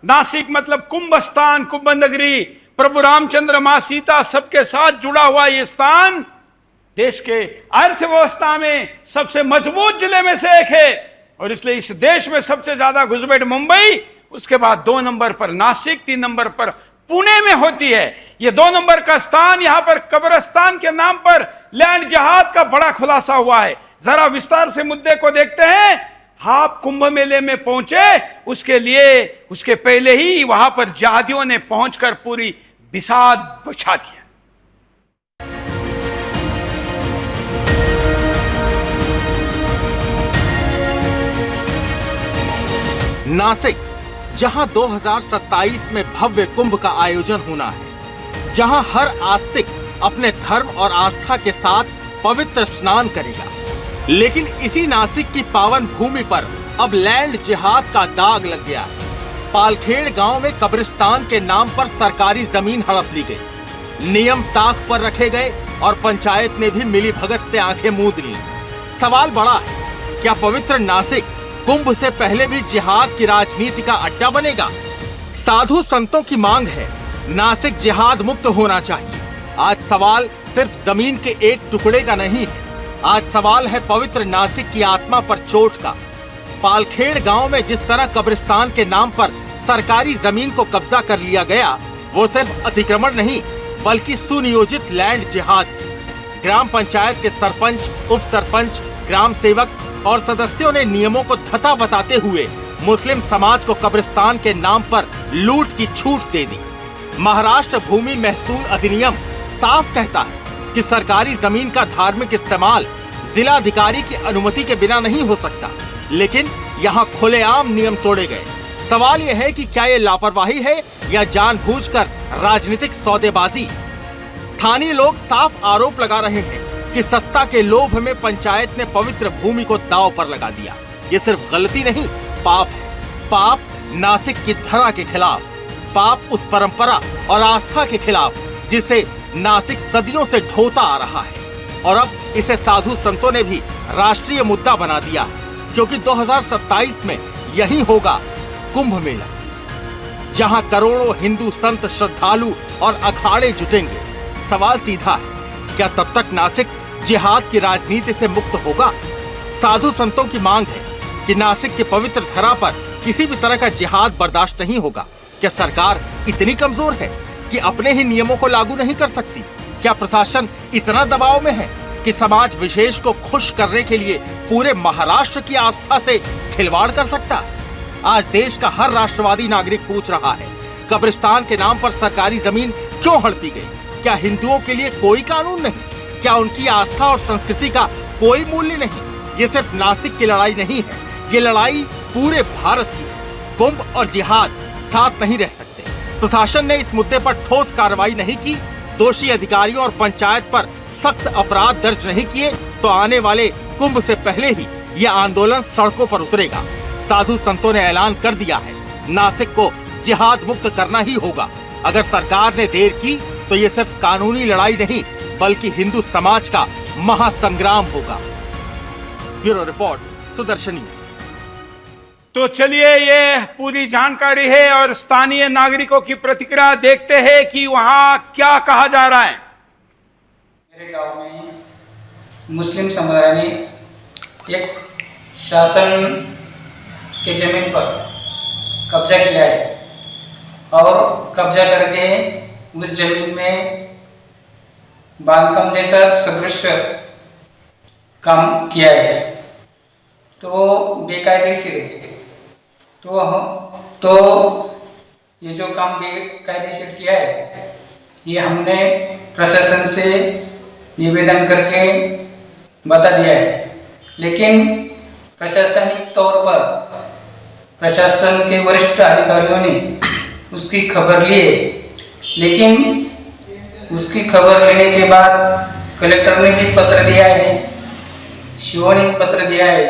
नासिक मतलब कुंभ स्थान, कुंभ नगरी, प्रभु रामचंद्र, मां सीता सबके साथ जुड़ा हुआ ये स्थान देश के अर्थव्यवस्था में सबसे मजबूत जिले में से एक है। और इसलिए इस देश में सबसे ज्यादा घुसपैठ मुंबई, उसके बाद 2 नंबर पर नासिक, 3 नंबर पर पुणे में होती है। ये 2 नंबर का स्थान, यहां पर कब्रिस्तान के नाम पर लैंड जहाज का बड़ा खुलासा हुआ है। जरा विस्तार से मुद्दे को देखते हैं। आप कुंभ मेले में पहुंचे, उसके पहले ही वहां पर जहादियों ने पहुंचकर पूरी बिसात बिछा दिया। नासिक, जहां 2027 में भव्य कुंभ का आयोजन होना है, जहां हर आस्तिक अपने धर्म और आस्था के साथ पवित्र स्नान करेगा, लेकिन इसी नासिक की पावन भूमि पर अब लैंड जिहाद का दाग लग गया है। पालखेड़ गांव में कब्रिस्तान के नाम पर सरकारी जमीन हड़प ली गई, नियम ताक पर रखे गए और पंचायत ने भी मिलीभगत से आंखें मूंद ली। सवाल बड़ा है, क्या पवित्र नासिक कुंभ से पहले भी जिहाद की राजनीति का अड्डा बनेगा? साधु संतों की मांग है, नासिक जिहाद मुक्त होना चाहिए। आज सवाल सिर्फ जमीन के एक टुकड़े का नहीं है, आज सवाल है पवित्र नासिक की आत्मा पर चोट का। पालखेड़ गांव में जिस तरह कब्रिस्तान के नाम पर सरकारी जमीन को कब्जा कर लिया गया, वो सिर्फ अतिक्रमण नहीं बल्कि सुनियोजित लैंड जिहाद। ग्राम पंचायत के सरपंच, उप सरपंच, ग्राम सेवक और सदस्यों ने नियमों को धता बताते हुए मुस्लिम समाज को कब्रिस्तान के नाम पर लूट की छूट दे दी। महाराष्ट्र भूमि महसूल अधिनियम साफ कहता है कि सरकारी जमीन का धार्मिक इस्तेमाल जिलाधिकारी की अनुमति के बिना नहीं हो सकता, लेकिन यहाँ खुलेआम नियम तोड़े गए। सवाल यह है कि क्या ये लापरवाही है या जानबूझकर राजनीतिक सौदेबाजी? स्थानीय लोग साफ आरोप लगा रहे हैं कि सत्ता के लोभ में पंचायत ने पवित्र भूमि को दांव पर लगा दिया। ये सिर्फ गलती नहीं, पाप है। पाप नासिक की धरा के खिलाफ, पाप उस परंपरा और आस्था के खिलाफ जिसे नासिक सदियों से ढोता आ रहा है। और अब इसे साधु संतों ने भी राष्ट्रीय मुद्दा बना दिया है, क्योंकि 2027 में यही होगा कुंभ मेला, जहां करोड़ों हिंदू संत, श्रद्धालु और अखाड़े जुटेंगे। सवाल सीधा है, क्या तब तक नासिक जिहाद की राजनीति से मुक्त होगा? साधु संतों की मांग है कि नासिक की पवित्र धरा पर किसी भी तरह का जिहाद बर्दाश्त नहीं होगा। क्या सरकार इतनी कमजोर है कि अपने ही नियमों को लागू नहीं कर सकती? क्या प्रशासन इतना दबाव में है कि समाज विशेष को खुश करने के लिए पूरे महाराष्ट्र की आस्था से खिलवाड़ कर सकता है? आज देश का हर राष्ट्रवादी नागरिक पूछ रहा है, कब्रिस्तान के नाम पर सरकारी जमीन क्यों हड़पी गई? क्या हिंदुओं के लिए कोई कानून नहीं? क्या उनकी आस्था और संस्कृति का कोई मूल्य नहीं? ये सिर्फ नासिक की लड़ाई नहीं है, ये लड़ाई पूरे भारत की है। कुंभ और जिहाद साथ नहीं रह सकते। प्रशासन ने इस मुद्दे पर ठोस कार्रवाई नहीं की, दोषी अधिकारियों और पंचायत पर सख्त अपराध दर्ज नहीं किए, तो आने वाले कुंभ से पहले ही यह आंदोलन सड़कों पर उतरेगा। साधु संतों ने ऐलान कर दिया है, नासिक को जिहाद मुक्त करना ही होगा। अगर सरकार ने देर की तो ये सिर्फ कानूनी लड़ाई नहीं बल्कि हिंदू समाज का महासंग्राम होगा। Bureau report, Sudarshan news. तो चलिए, ये पूरी जानकारी है और स्थानीय नागरिकों की प्रतिक्रिया देखते हैं कि वहां क्या कहा जा रहा है। मेरे गांव में मुस्लिम समुदाय ने एक शासन के जमीन पर कब्जा किया है और कब्जा करके उस जमीन में बांधकाम जैसा सदृश काम किया है, तो बेकायदेशीर है। तो ये जो काम बेकायदेशीर किया है, ये हमने प्रशासन से निवेदन करके बता दिया है, लेकिन प्रशासनिक तौर पर प्रशासन के वरिष्ठ अधिकारियों ने उसकी खबर ली है, लेकिन उसकी खबर लेने के बाद कलेक्टर ने भी पत्र दिया है, सीओ ने पत्र दिया है,